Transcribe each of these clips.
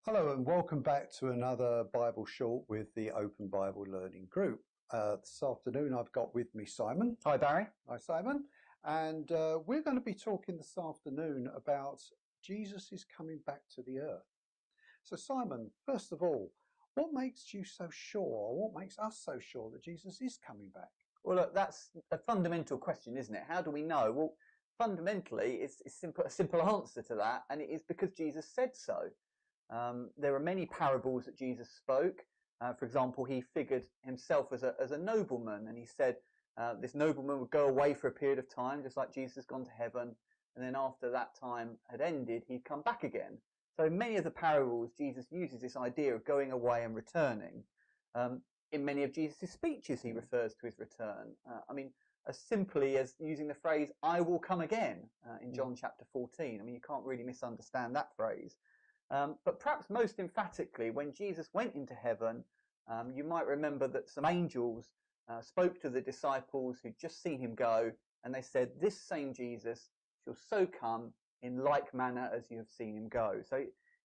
Hello and welcome back to another Bible Short with the Open Bible Learning Group. This afternoon I've got with me Simon. Hi Barry. Hi Simon. And we're going to be talking this afternoon about Jesus is coming back to the earth. So Simon, first of all, what makes you so sure, what makes us so sure that Jesus is coming back? Well, look, that's a fundamental question, isn't it? How do we know? Well, fundamentally, it's a simple answer to that, and it is because Jesus said so. There are many parables that Jesus spoke. For example, he figured himself as a nobleman, and he said this nobleman would go away for a period of time, just like Jesus has gone to heaven, and then after that time had ended, he'd come back again. So in many of the parables, Jesus uses this idea of going away and returning. In many of Jesus' speeches, he refers to his return. As simply as using the phrase, I will come again, in John chapter 14. I mean, you can't really misunderstand that phrase. But perhaps most emphatically, when Jesus went into heaven, you might remember that some angels spoke to the disciples who'd just seen him go, and they said, this same Jesus shall so come in like manner as you have seen him go. So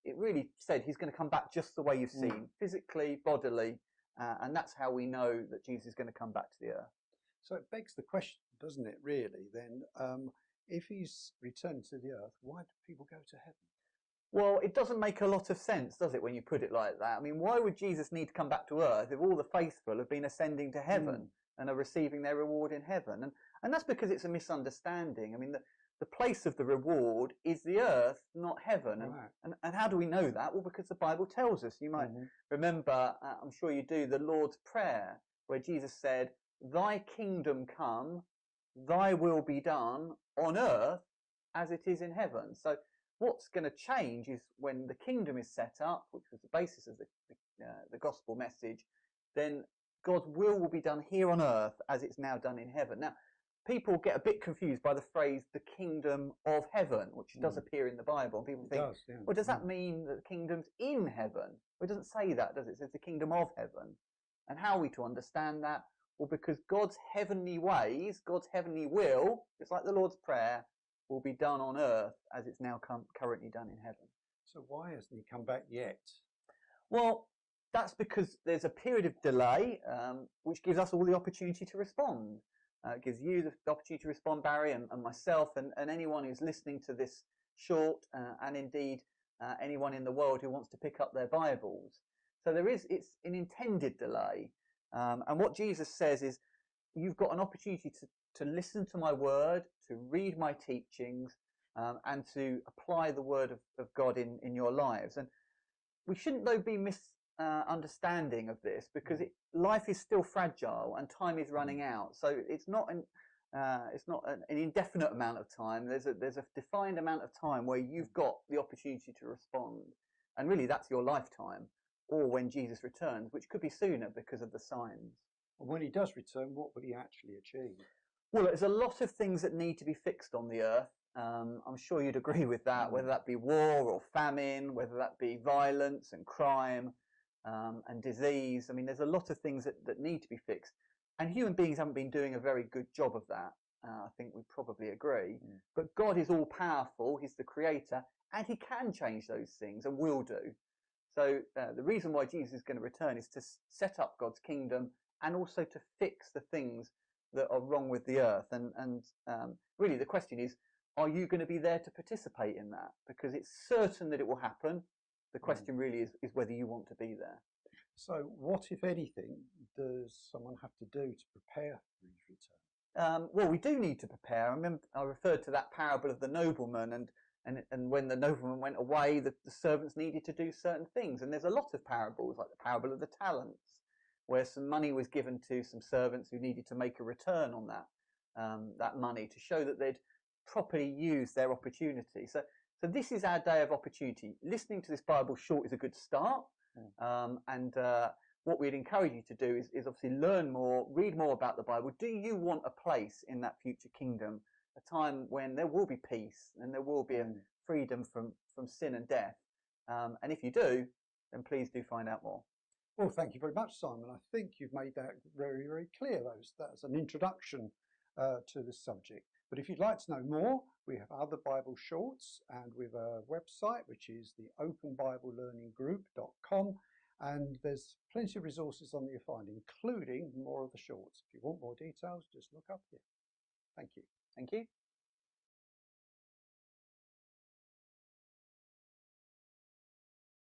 it really said he's going to come back just the way you've seen, physically, bodily, and that's how we know that Jesus is going to come back to the earth. So it begs the question, doesn't it, really, then, if he's returned to the earth, why do people go to heaven? Well, it doesn't make a lot of sense, does it, when you put it like that? I mean, why would Jesus need to come back to earth if all the faithful have been ascending to heaven and are receiving their reward in heaven? And that's because it's a misunderstanding. I mean, the place of the reward is the earth, not heaven. Right. And how do we know that? Well, because the Bible tells us. You might remember, I'm sure you do, the Lord's Prayer, where Jesus said, thy kingdom come, thy will be done on earth as it is in heaven. So what's going to change is when the kingdom is set up, which was the basis of the gospel message, then God's will be done here on earth as it's now done in heaven. Now, people get a bit confused by the phrase the kingdom of heaven, which does appear in the Bible. And people think, well, does that mean that the kingdom's in heaven? Well, it doesn't say that, does it? It says the kingdom of heaven. And how are we to understand that? Well, because God's heavenly ways, God's heavenly will, just like the Lord's Prayer, will be done on earth as it's now currently done in heaven. So why hasn't he come back yet? Well, that's because there's a period of delay, which gives us all the opportunity to respond. It gives you the opportunity to respond, Barry, and myself, and anyone who's listening to this short, and indeed anyone in the world who wants to pick up their Bibles. So it's an intended delay. And what Jesus says is, you've got an opportunity to listen to my word, to read my teachings, and to apply the word of God in your lives. And we shouldn't, though, be misunderstanding of this, because life is still fragile and time is running out. So it's not an indefinite amount of time. There's a defined amount of time where you've got the opportunity to respond, and really that's your lifetime, or when Jesus returns, which could be sooner because of the signs. And when he does return, what will he actually achieve? Well, there's a lot of things that need to be fixed on the earth. I'm sure you'd agree with that, whether that be war or famine, whether that be violence and crime, and disease. I mean, there's a lot of things that need to be fixed. And human beings haven't been doing a very good job of that. I think we probably agree. But God is all powerful. He's the creator, and he can change those things and will do. So the reason why Jesus is going to return is to set up God's kingdom and also to fix the things that are wrong with the earth. And really the question is, are you going to be there to participate in that? Because it's certain that it will happen. The question really is whether you want to be there. So what, if anything, does someone have to do to prepare for his return? Well, we do need to prepare. I referred to that parable of the nobleman, and when the nobleman went away, the servants needed to do certain things. And there's a lot of parables, like the parable of the talents, where some money was given to some servants who needed to make a return on that money to show that they'd properly used their opportunity. So this is our day of opportunity. Listening to this Bible short is a good start. What we'd encourage you to do is obviously learn more, read more about the Bible. Do you want a place in that future kingdom, a time when there will be peace and there will be a freedom from sin and death? And if you do, then please do find out more. Well, thank you very much, Simon. I think you've made that very, very clear. That's an introduction to the subject. But if you'd like to know more, we have other Bible shorts, and we have a website which is the openbiblelearninggroup.com, and there's plenty of resources on there you'll find, including more of the shorts. If you want more details, just look up here. Thank you. Thank you.